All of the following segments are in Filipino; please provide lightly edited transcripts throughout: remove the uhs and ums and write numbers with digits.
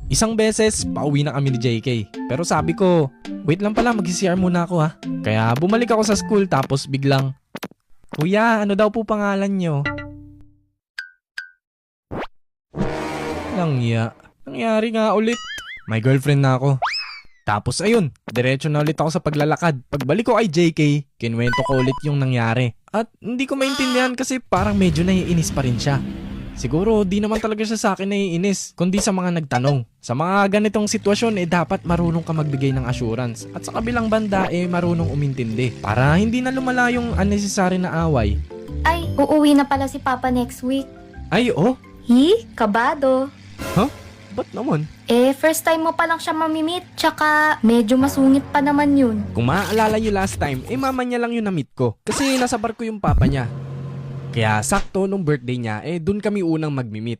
Isang beses, pauwi na kami ni JK. Pero sabi ko, wait lang pala, mag-CR muna ako ha. Kaya bumalik ako sa school tapos biglang, Kuya, ano daw po pangalan nyo? Nangyari nga ulit. May girlfriend na ako. Tapos ayun, diretso na ulit ako sa paglalakad. Pagbalik ko kay JK, kinwento ko ulit yung nangyari. At hindi ko maintindihan kasi parang medyo naiinis pa rin siya. Siguro di naman talaga siya sa akin naiinis, kundi sa mga nagtanong. Sa mga ganitong sitwasyon dapat marunong ka magbigay ng assurance. At sa kabilang banda marunong umintindi. Para hindi na lumala yung unnecessary na away. Ay, uuwi na pala si Papa next week. Ay oh, Kabado. huh? Ba't naman? First time mo pa lang siya mamimit. Tsaka, medyo masungit pa naman yun. Kung maaalala nyo last time, mama niya lang yung na-meet ko. Kasi nasa bar ko yung papa niya. Kaya sakto nung birthday niya, dun kami unang magmi-meet.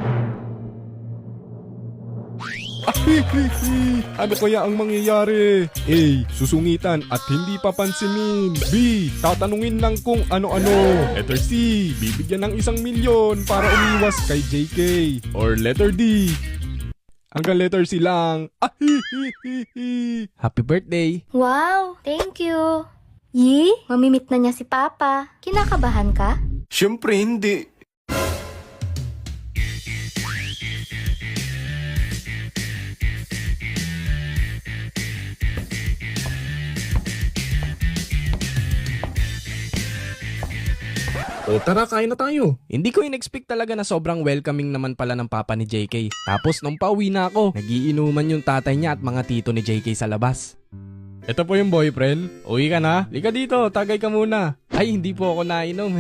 Ano kaya ang mangyayari? A. Susungitan at hindi papansinin. B. Tatanungin lang kung ano-ano. Letter C. Bibigyan ng 1,000,000 para umiwas kay JK. Or letter D. Hanggang letter C lang. Happy birthday! Wow, thank you. Mamimit na niya si Papa. Kinakabahan ka? Siyempre hindi. O tara, kain na tayo. Hindi ko in-expect talaga na sobrang welcoming naman pala ng papa ni JK. Tapos nung pauwi na ako, nagiinuman yung tatay niya at mga tito ni JK sa labas. Ito po yung boyfriend. Uwi ka na? Lika dito, tagay ka muna. Ay, hindi po ako nainom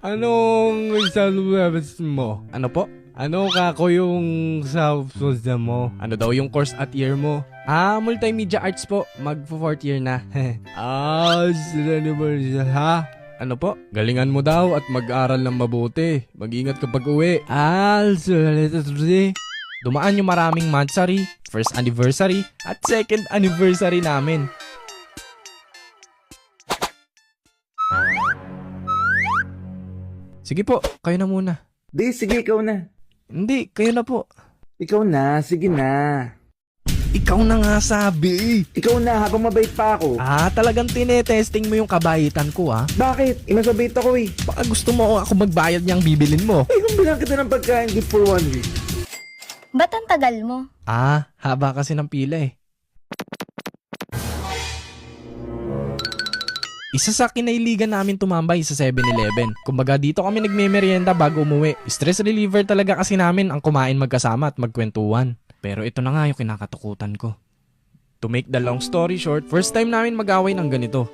Anong salubas mo? Ano po? Ano kako yung salubas mo? Ano daw yung course at year mo? Multimedia arts po. Mag-4th year na. Sila naman siya, ha? Ano po? Galingan mo daw at mag-aral ng mabuti. Mag-ingat kapag uwi. Dumaan yung maraming monthsary, first anniversary, at second anniversary namin. Sige po, kayo na muna. Di, sige, ikaw na. Hindi, kayo na po. Ikaw na, sige na. Ikaw na nga sabi. Ikaw na, habang mabait pa ako. Talagang tinetesting mo yung kabaitan ko Bakit? Imasabait ako eh. Baka gusto mo ako magbayad niyang bibilin mo. Ay, kung bilang kita ng pagkain gift for 1 week. Ba't ang tagal mo? Haba kasi ng pila Isa sa kinailigan namin tumambay sa 7-Eleven. Kumbaga dito kami nagme-merienda bago umuwi. Stress reliever talaga kasi namin ang kumain magkasama at magkwentuhan. Pero ito na nga yung kinakatakutan ko. To make the long story short, first time namin mag-away ng ganito.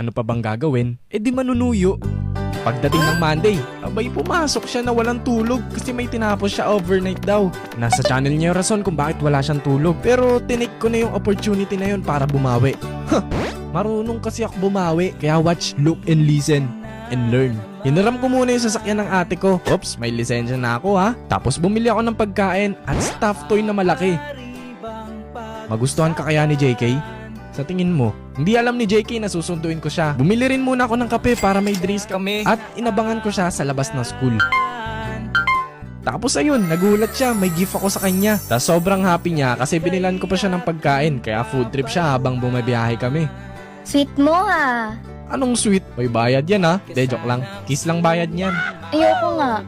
Ano pa bang gagawin? Di manunuyo. Pagdating ng Monday, abay pumasok siya na walang tulog kasi may tinapos siya overnight daw. Nasa channel niya yung rason kung bakit wala siyang tulog. Pero tinake ko na yung opportunity na yun para bumawi. Marunong kasi ako bumawi. Kaya watch, look, and listen. And learn. Hinaram ko muna yung sasakyan ng ate ko. Oops, may lisensya na ako Tapos bumili ako ng pagkain at stuffed toy na malaki. Magustuhan ka kaya ni JK? Sa tingin mo, hindi alam ni JK na susunduin ko siya. Bumili rin muna ako ng kape para may drinks kami at inabangan ko siya sa labas ng school. Tapos ayun, nagulat siya, may gift ako sa kanya. Tapos sobrang happy niya kasi binilan ko pa siya ng pagkain kaya food trip siya habang bumabiyahe kami. Sweet mo Anong sweet? May bayad yan De, joke lang. Kiss lang bayad niyan. Ayoko nga,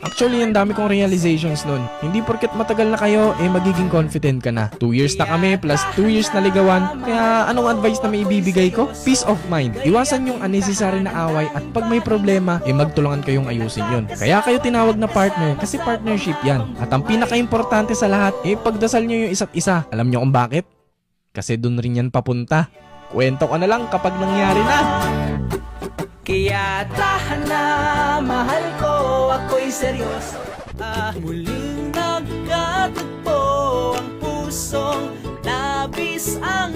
Actually, ang dami kong realizations nun. Hindi porket matagal na kayo, magiging confident ka na. 2 years na kami, plus 2 years na ligawan. Kaya anong advice na may ibibigay ko? Peace of mind. Iwasan yung unnecessary na away at pag may problema, magtulungan kayong ayusin yun. Kaya kayo tinawag na partner kasi partnership yan. At ang pinaka-importante sa lahat, pagdasal nyo yung isa't isa. Alam nyo kung bakit? Kasi dun rin yan papunta. Kwento ko na lang kapag nangyari na. Kaya tahan na, mahal ko, ako'y seryoso. Muling nagkatagpo ang pusong labis ang